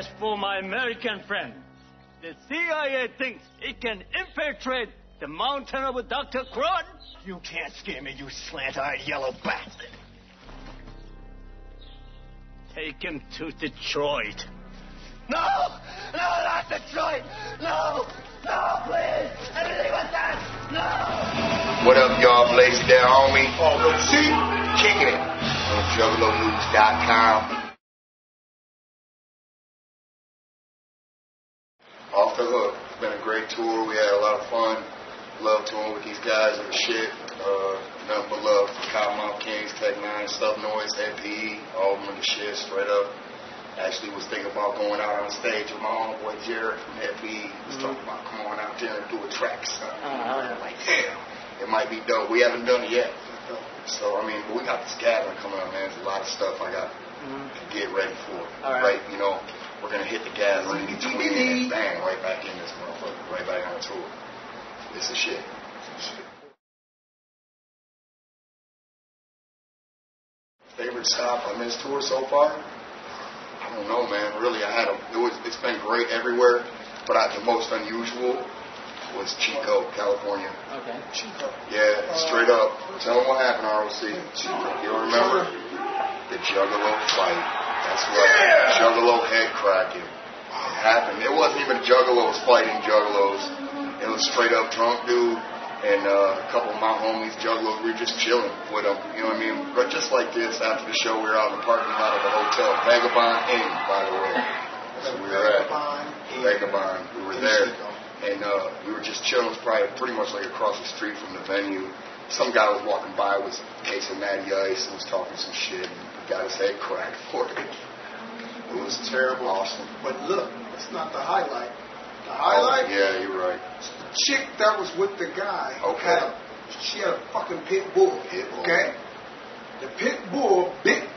As for my American friends, the CIA thinks it can infiltrate the mountain of Dr. Crud. You can't scare me, you slant-eyed yellow bastard. Take him to Detroit. No! No, not Detroit! No! No, please! Anything but that! No! What up, y'all? Blazy there, homie. R.O.C. Kicking it on JuggaloNews.com. Off the hook. It's been a great tour. We had a lot of fun. Love touring with these guys and the shit. Nothing but love. Kottonmouth Kings, Tech N9ne, Strange Noize, FPE, all of them in the shit, straight up. Actually was thinking about going out on stage with my homeboy Jared from FPE. Was talking about come on out there and do a track, son. Like, damn, it might be dope. We haven't done it yet. So, I mean, but we got this gathering coming up, man. There's a lot of stuff I got to get ready for. Right, you know, we're going to hit the gathering in between and bang, right back in this motherfucker, right back on tour. It's a shit. Favorite stop on this tour so far? I don't know, man. Really, it's been great everywhere, but the most unusual was Chico, California. Okay. Chico. Yeah, straight up. Tell them what happened, R.O.C. Chico. You remember? The Juggalo fight. That's right. Yeah. Juggalo head cracking. It happened. It wasn't even Juggalos fighting Juggalos. It was straight up drunk dude and a couple of my homies, Juggalos. We were just chilling with them. You know what I mean? But just like this, after the show, we were out in the parking lot of the hotel. Vagabond Inn, by the way. That's where we were at. Vagabond. We were there. And we were just chilling. It was probably pretty much like across the street from the venue. Some guy was walking by with a case of Natty Ice and was talking some shit. And got his head cracked for it. It was terrible. Awesome. But look, it's not the highlight. The highlight? Yeah, you're right. The chick that was with the guy she had a fucking pit bull. Okay? The pit bull bit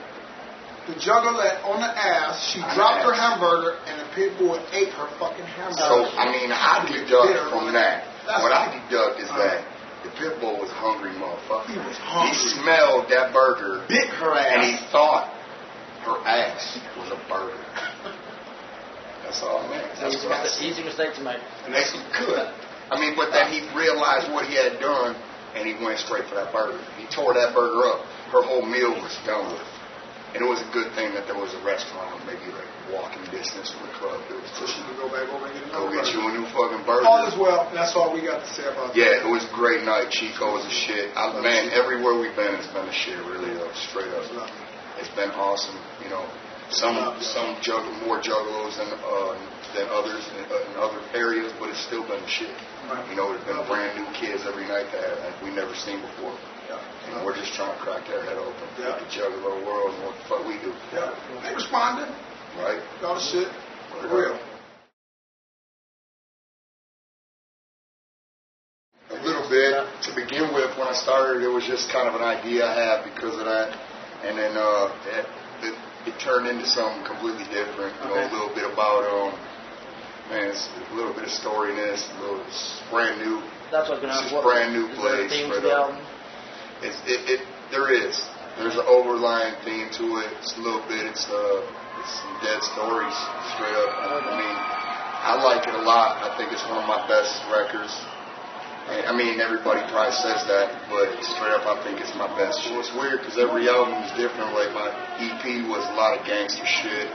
the juggalette on the ass. She dropped her hamburger, and the pit bull ate her fucking hamburger. So, I mean, I deduct from that. What I deduct is that the pit bull was hungry, motherfucker. He was hungry. He smelled that burger. Bit her ass. And he thought her ass was a burger. That's all, man. That's what I see. Easy mistake to make. And that's good. I mean, but then he realized what he had done, and he went straight for that burger. He tore that burger up. Her whole meal was done with. And it was a good thing that there was a restaurant, maybe like walking distance from the club. It was so she could go back over and get go get you a new fucking burger. All is well. That's all we got to say about that. Yeah, it was a great night. Chico was a shit. Man, everywhere we've been, it's been a shit, really, straight up. It's been awesome. You know, some more juggalos than others in other areas, but it's still been a shit. You know, there's been brand new kids every night that we never seen before. And we're just trying to crack their head open with the juggalo world and what the fuck we do. Yeah, they responded. Right. All the shit. For real. A little bit. To begin with, when I started, it was just kind of an idea I had because of that. And then it turned into something completely different. You know, a little bit about, it's a little bit of story in this. It's brand new. That's what's going to happen. Brand new place. There's an overlying theme to it. It's a little bit. It's some dead stories, straight up. I mean, I like it a lot. I think it's one of my best records. I mean, everybody probably says that, but straight up, I think it's my best. Well, it's weird because every album is different. Like my EP was a lot of gangster shit,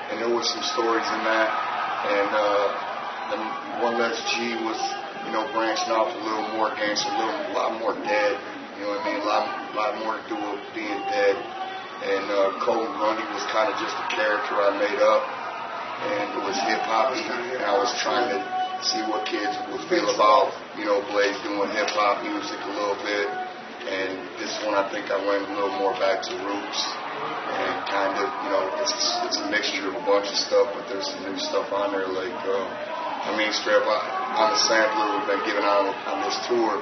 and there was some stories in that. And the One Less G was, you know, branching off a little more gangster, a lot more dead. You know what I mean? A lot more to do with being dead. And Cold and Grundy was kind of just a character I made up. And it was hip-hop-y. And I was trying to see what kids would feel about, you know, Blaze doing hip-hop music a little bit. And this one, I think I went a little more back to roots. And kind of, you know, it's a mixture of a bunch of stuff, but there's some new stuff on there. Like, straight up on the sampler we've been giving out on this tour,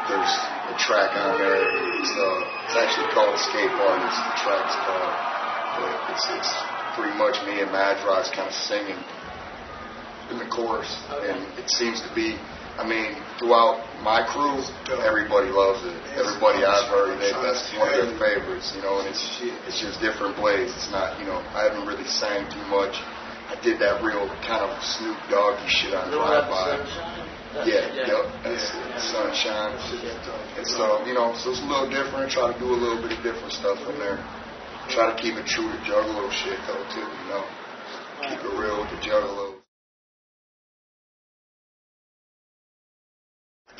there's a track on there. It's actually called Escape Artist. The track's called, but it's pretty much me and Madras kind of singing in the chorus, and it seems to be. I mean, throughout my crew, everybody loves it. Everybody I've heard, that's one of their favorites. You know, and it's just different Blaze. It's not, you know, I haven't really sang too much I did that real kind of Snoop Doggy shit on Drive-By. That's Sunshine. And so, you know, so it's a little different. Try to do a little bit of different stuff in there. Try to keep it true to Juggalo shit though too, you know. Keep it real with the Juggalos.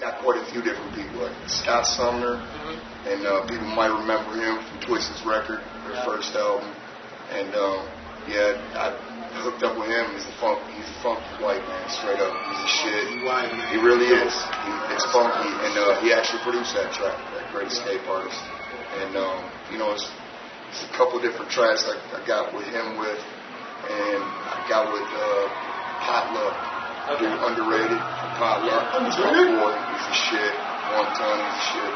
Got quite a few different people, like Scott Sumner, and people might remember him from Twisted's record, their first album. And I hooked up with him. He's a funky white man, straight up. He's a shit. He really is. It's funky, and he actually produced that track, that great escape artist. And you know, it's a couple different tracks I got with him with, and I got with Potluck. Dude, underrated from Potluck. He's a shit. 1 ton, he's a shit.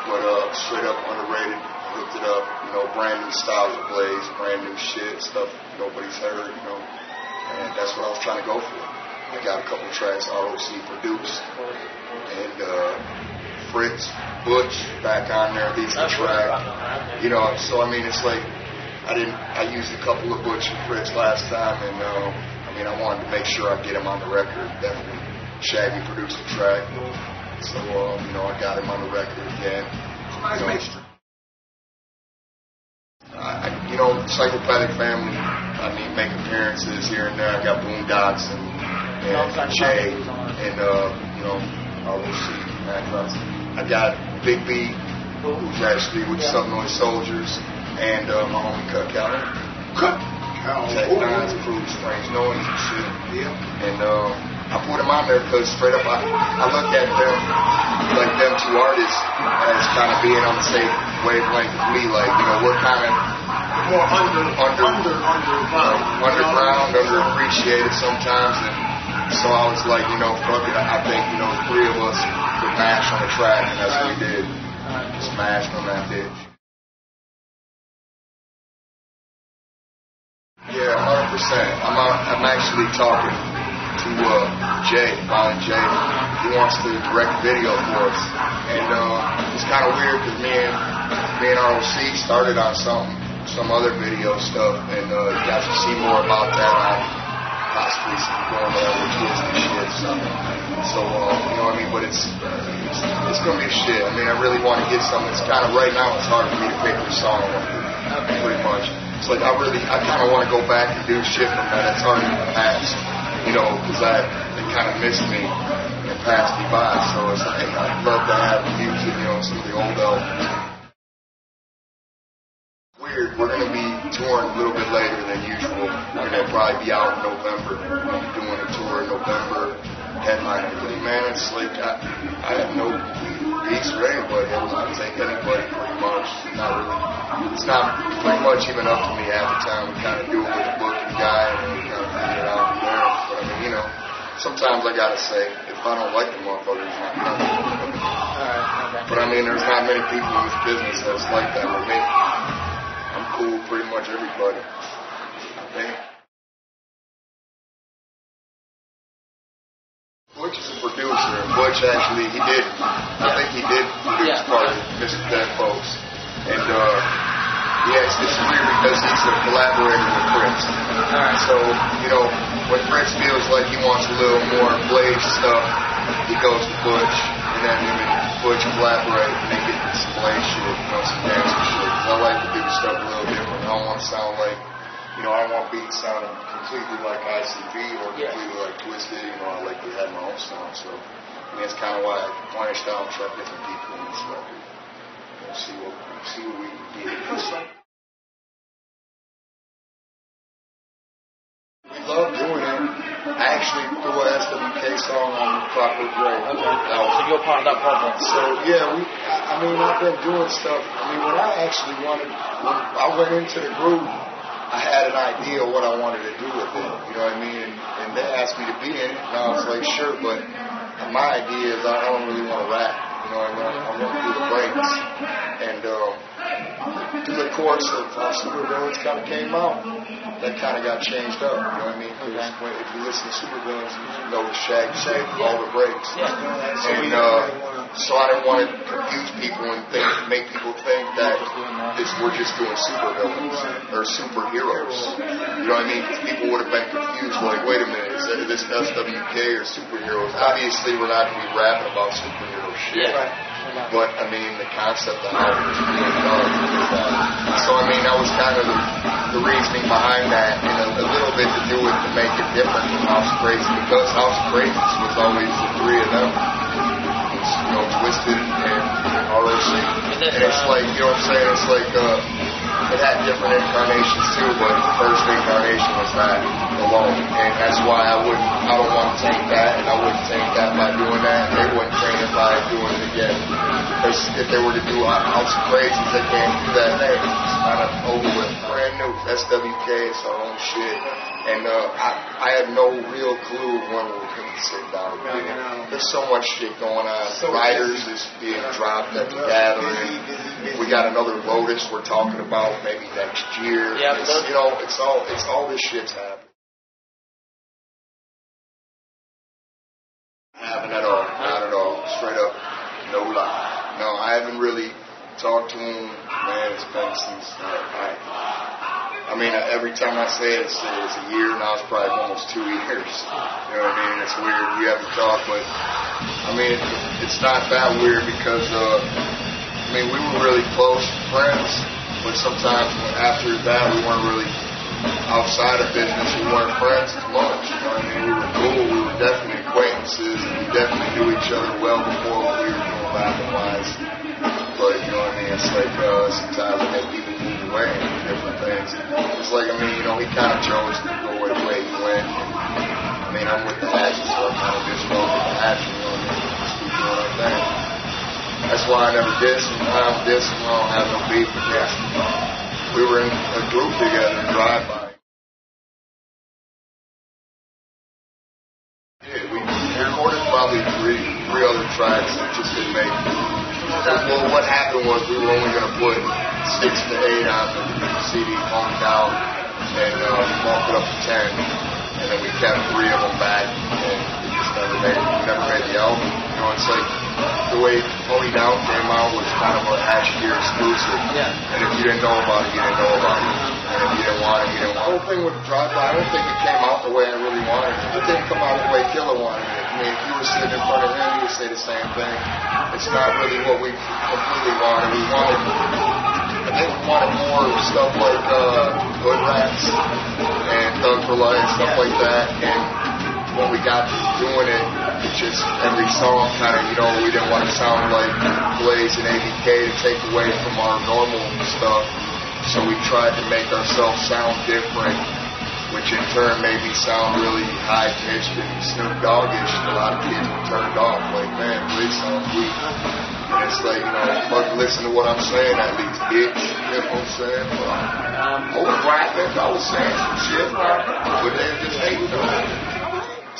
But straight up underrated. Hooked it up. You know, brand new styles of Blaze, brand new shit, stuff nobody's heard, you know. And that's what I was trying to go for. I got a couple tracks R.O.C. produced. And Fritz, Butch back on there, decent track. You know, so I mean, it's like, I used a couple of Butch and Fritz last time, and I wanted to make sure I get him on the record. Definitely. Shaggy produced the track. So, you know, I got him on the record again. You know, Psychopathic Family, I mean, make appearances here and there. I got Boondocks and Jay and, you know, R.O.C. I got Big B, who's actually with Some Noise Soldiers, and my homie Tech N9ne's crew, Strange Noize and shit. And I put them on there because straight up I look at them, like them two artists, as kind of being on the same wavelength as me. Like, you know, we're kind of more underground, underappreciated sometimes. And so I was like, you know, fuck it. I think, you know, the 3 of us could mash on the track, and that's what we did. Just mashed on that bitch. Yeah, 100%. I'm actually talking to Jay, Violent Jay. He wants to direct a video for us, and it's kind of weird because me and R.O.C. started on some other video stuff, and you guys will see more about that on possibly some going with Twisted shit. So you know what I mean? But it's gonna be shit. I mean, I really want to get something. It's kind of right now. It's hard for me to pick a song, pretty much. It's like I kind of want to go back and do shit from that's already passed, you know, because they kind of missed me and passed me by. So it's like I'd love to have music, you know, some of the old albums. Weird. We're going to be touring a little bit later than usual. We're going to probably be out in November. We're going to be doing a tour in November. Headline everything, man. It's like I have no beats for anybody. I'll take anybody pretty much. It's not pretty much even up to me half the time. We kind of do it with a booking guy and then we kind of figure it out from there. But I mean, you know, sometimes I gotta say, if I don't like the motherfucker, it's not coming. But I mean, there's not many people in this business that's like that with me. I'm cool with pretty much everybody. Okay? Butch is a producer, and Butch actually, I think he did produce part of Mr. Dead Folks. And it's weird because he's a collaborator with Fritz. So, you know, when Fritz feels like he wants a little more Blaze stuff, he goes to Butch, and then him and Butch collaborate and they get some Blaze shit, you know, some gangster shit. Because I like to do stuff a little different. I don't want to sound like, you know, I don't want beats sounding completely like ICP or completely like Twisted. You know, I like to have my own sound. So, I mean, it's kind of why I branched out and tried different people in this record. See what we can do. We love doing it. I actually threw an SWK song on Clockwork Gray. So you're part of that project. So yeah, I've been doing stuff. I mean, when I went into the groove, I had an idea of what I wanted to do with it. You know what I mean? And they asked me to be in it, and I was like, sure, but my idea is I don't really want to rap. You know, I want to do the breaks and do the of course, how supervillains kind of came out, that kind of got changed up. You know what I mean? Because if you listen to supervillains, you know the shag, all the breaks. And so I didn't want to confuse people and make people think that we're just doing supervillains or superheroes. You know what I mean? Because people would have been confused, like, wait a minute, is this SWK or superheroes? Obviously, we're not going to be rapping about superhero shit. But, I mean, the concept of how it was being done. So, I mean, that was kind of the reasoning behind that, and a little bit to do with to make it different from House of Crazy, because House of Crazy was always the three of them. You know, Twisted and R.O.C. And it's like, you know what I'm saying? It's like, it had different incarnations too, but the first incarnation was that alone. And that's why I don't want to take that, and I wouldn't take that by doing that. They wouldn't take it by doing it again. Because if they were to do House of Crazy, they can't do that. Hey, it's kind of over with. Brand new. SWK, it's our own shit. And I had no real clue when we were going to sit down. There's so much shit going on. Riders is being dropped at the gathering. We got another Lotus we're talking about maybe next year. Yeah, you know, it's all this shit's happening. Haven't at all. Not at all. Straight up. No lie. No, I haven't really talked to him. Man, it's been since I mean, every time I say it, it's a year. Now it's probably almost 2 years. You know what I mean? It's weird. We haven't talked, but I mean, it's not that weird because I mean, we were really close friends, but sometimes after that, we weren't really outside of business. We weren't friends as much. You know what I mean? We were cool. We were definitely acquaintances, and we definitely knew each other well before what we were doing rapping-wise. But you know what I mean? It's like sometimes I make people move away and different things. It's like, I mean, you know, he kind of chose to go the way he went. And, I mean, I'm with the Hatchet, so I kind of just roll with the Hatchet. You know what I mean? Just keep doing our thing. That's why I never diss him. I don't diss him. I don't have no beef with him. We were in a group together, drive-by. Yeah, we recorded probably three other tracks that just didn't make it. Well, what happened was we were only going to put 6 to 8 on the CD, phone down, and bumped it up to 10, and then we kept 3 of them back, and we just never made the album. You know, it's like the way Pony Down came out was kind of a Hatchet Gear exclusive, and if you didn't know about it, you didn't know about it, and if you didn't want it, you didn't want it. The whole thing with the drive-by, I don't think it came out the way I really wanted it. It didn't come out the way Killer wanted it. I mean, if you were sitting in front of him, you would say the same thing. It's not really what we completely wanted. I think we wanted more stuff like Hood Rats and Thug for Life, stuff like that. And when we got to doing it, it just, every song kind of, you know, we didn't want to sound like Blaze and ABK to take away from our normal stuff. So we tried to make ourselves sound different, which in turn made me sound really high-pitched and Snoop Doggish. A lot of kids were turned off, like, man, Blaze sounds weak. And it's like, you know, fucking listen to what I'm saying at least, bitch. You know what I'm saying? Well, I was rapping, I was saying some shit, but they were just hating on it.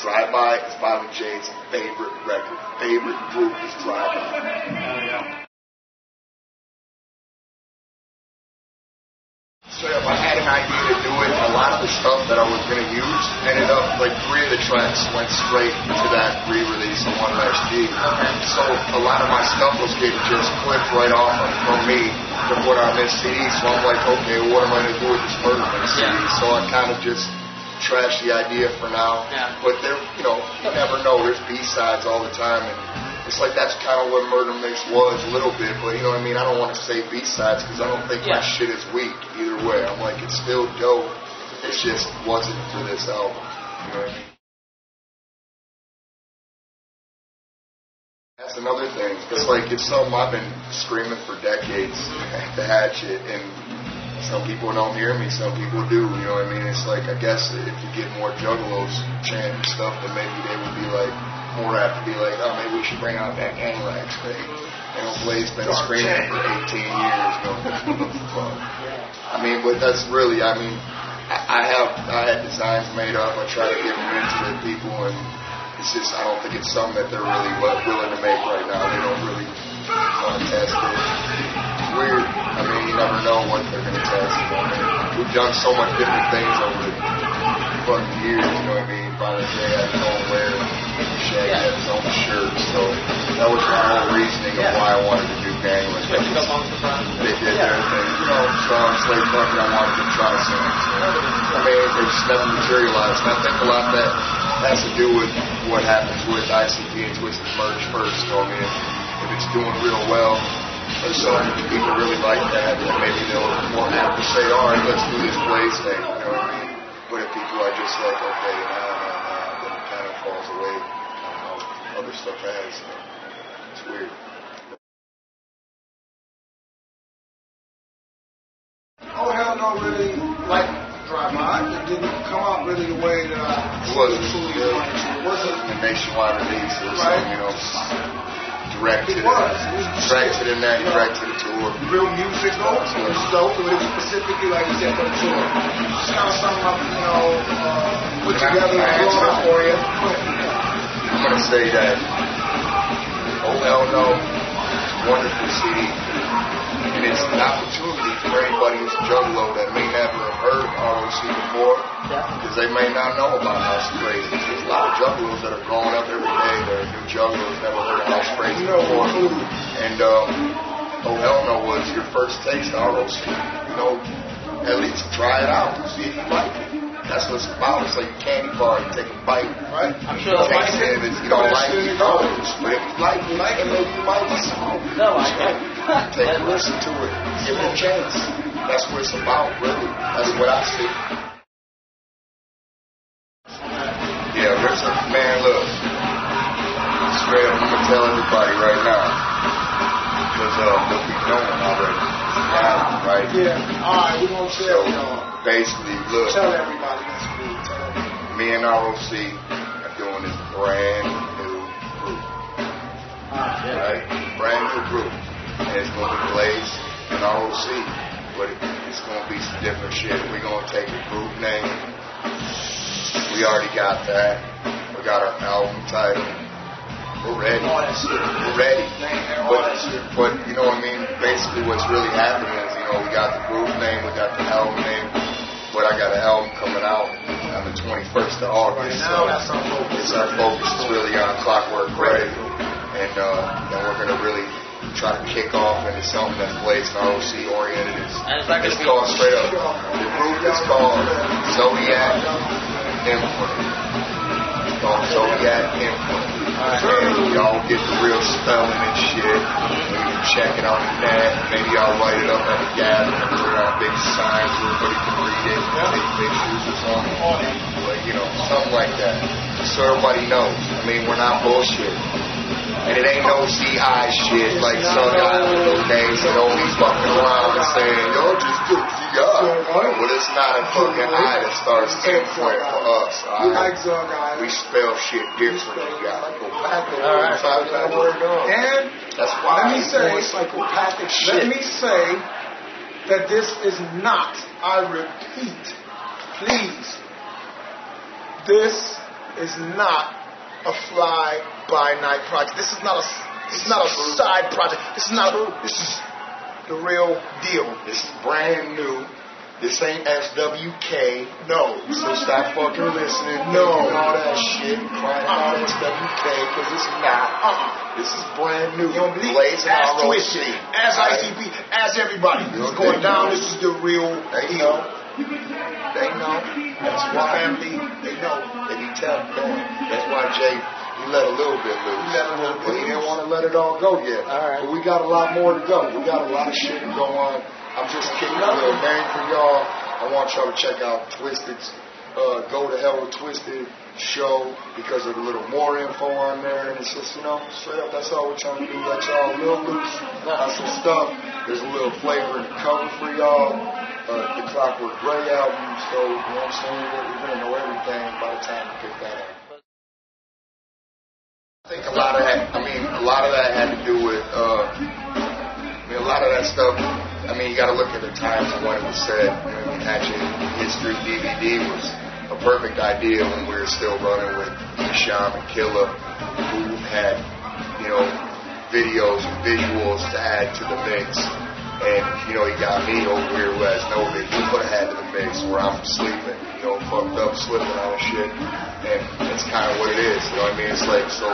Drive-By is Bobby J's favorite record. Favorite group is Drive-By. So if I had an idea to do it, a lot of the stuff that I was going to use ended up, like 3 of the tracks went straight to that re-release on One Last G. So a lot of my stuff was getting just clipped right off from me to put on this CD. So I'm like, okay, well, what am I going to do with this Murder Mix CD? So I kind of just trashed the idea for now. But there, you know, you never know. There's B-sides all the time, and it's like that's kind of what Murder Mix was a little bit, but you know what I mean? I don't want to say B-sides because I don't think my shit is weak either way. I'm like, it's still dope. It just wasn't for this album. You know what I mean? That's another thing. It's like, it's something I've been screaming for decades at the Hatchet, and some people don't hear me, some people do. You know what I mean? It's like, I guess if you get more juggalos chanting stuff, then maybe they would be like, more apt to be like, oh, maybe we should bring out that gang rags thing. You know, Blaze been screaming for 18 years. You know, I mean, but that's really, I mean, I had designs made up. I try to give them into the people, and it's just, I don't think it's something that they're really willing to make right now. They don't really want to test it. It's weird. I mean, you never know what they're going to done so much different things over the fucking years, you know what I mean? Finally, Jay had his own wear, Shaggy had his own shirt, so that was my whole reasoning of why I wanted to do gangland. They did their thing, you know, songs, Slave Punk, and I wanted to try songs. I mean, they just never materialized, and I think a lot of that has to do with what happens with ICP and Twisted merge first, you know what I mean? If it's doing real well, or some people really like that, and maybe they'll more have to say, all right, let's do this Blaze thing, you know what I mean? But if people are just like, okay, then it kind of falls away. I don't know, other stuff has. It's weird. Oh, hell no, really, like Drive-By. It didn't come out really the way that I truly wanted to. It wasn't a nationwide release. It was, right. You know, directed to the net, directed to the tour. Real music, though. It was dope. It was specifically, like you said, for the tour. Just kind of something I, you know, put together and brought up for you. I'm going to say that, oh hell no, it's a wonderful CD. And it's an opportunity for anybody who's a juggalo that may never have heard R.O.C before, because they may not know about House Crazy. There's a lot of juggalos that are growing up every day that are new juggalos, never heard of House Crazy before. And oh hell no was your first taste of R.O.C. You know, at least try it out and see if you like it. That's what it's about. It's like a candy bar. You take a bite, right? I'm sure taste it. If you don't like it, you don't. But if you like it, maybe you might listen to it. No, I can't. Take a listen to it. Give it a chance. That's what it's about, really. That's what I see. Yeah, there's a man, look. Straight up, I'm going to tell everybody right now. Because they'll be knowing already. Yeah, right? Yeah. All right, we're going to tell y'all. Basically, look. Tell everybody. That's cool. Tell everybody. Me and R.O.C. are doing this brand new group. Right? Brand new group. And it's going to be Blaze and R.O.C. But it's going to be some different shit. We're going to take the group name. We already got that. We got our album title. We're ready. We're ready. But you know what I mean? Basically what's really happening is, you know, we got the group name, we got the album name, but I got an album coming out on the 21st of August. So it's our focus is really on Clockwork Gray. And then we're going to really try to kick off into something that's Blaze and R.O.C. oriented. It's called straight up. The group is called Zodiac Mprint. It's called Zodiac Mprint. And y'all get the real spelling and shit. You can check it on the net. Maybe I'll write it up at the gathering and put it on a big sign so everybody can read it. Take pictures or something. But, you know, something like that. Just so everybody knows. I mean, we're not bullshit. And it ain't no CI shit like Sun Island, okay? So don't be fucking around and saying, yo, just do CI. Well, it's not a fucking I that starts Mprint for us. We spell shit differently. You gotta go back and that's why let me say that this is not, I repeat, please, this is not a fly-by-night project. This is not a side project. This is the real deal. This is brand new. This ain't SWK. No. So stop fucking listening. No. All that shit. Crying out SWK because it's not. This is brand new. You don't believe Blaze and as R.O.C. Twisted, as ICP, as everybody. This is going down. This is the real deal. They know. That's why family. They know. They be telling them. That's why Jay, he let a little bit loose. But he didn't want to let it all go yet. All right. But we got a lot more to go. We got a lot of shit to go on. I'm just kicking a little bang for y'all. I want y'all to check out Twisted's Go to Hell with Twisted show because of a little more info on there. And it's just, you know, straight up, that's all we're trying to do. Let y'all a little loose on some stuff. There's a little flavor in the cover for y'all. The Clockwork Gray album, so, you know what I'm saying? We're going to know everything by the time we pick that up. I think a lot of that had to do with, a lot of that stuff, you got to look at the times and when it was said. Hatchet History DVD was a perfect idea when we were still running with Sham and Killa, who had, videos and visuals to add to the mix. And, you know, he got me over here who has no big. He put a hat in the mix where I'm sleeping, you know, fucked up, slipping on shit. And that's kind of what it is, you know what I mean? It's like, so,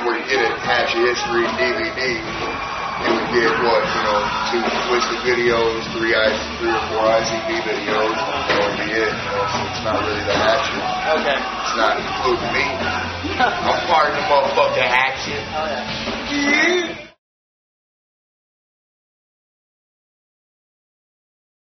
where you get a Hatchet History DVD, you would get what, you know, 2 Twisted videos, 3 or 4 ICP videos, that would be it, you know, so it's not really the Hatchet. Okay. It's not including me. I'm part of the motherfucking Hatchet. Oh, yeah.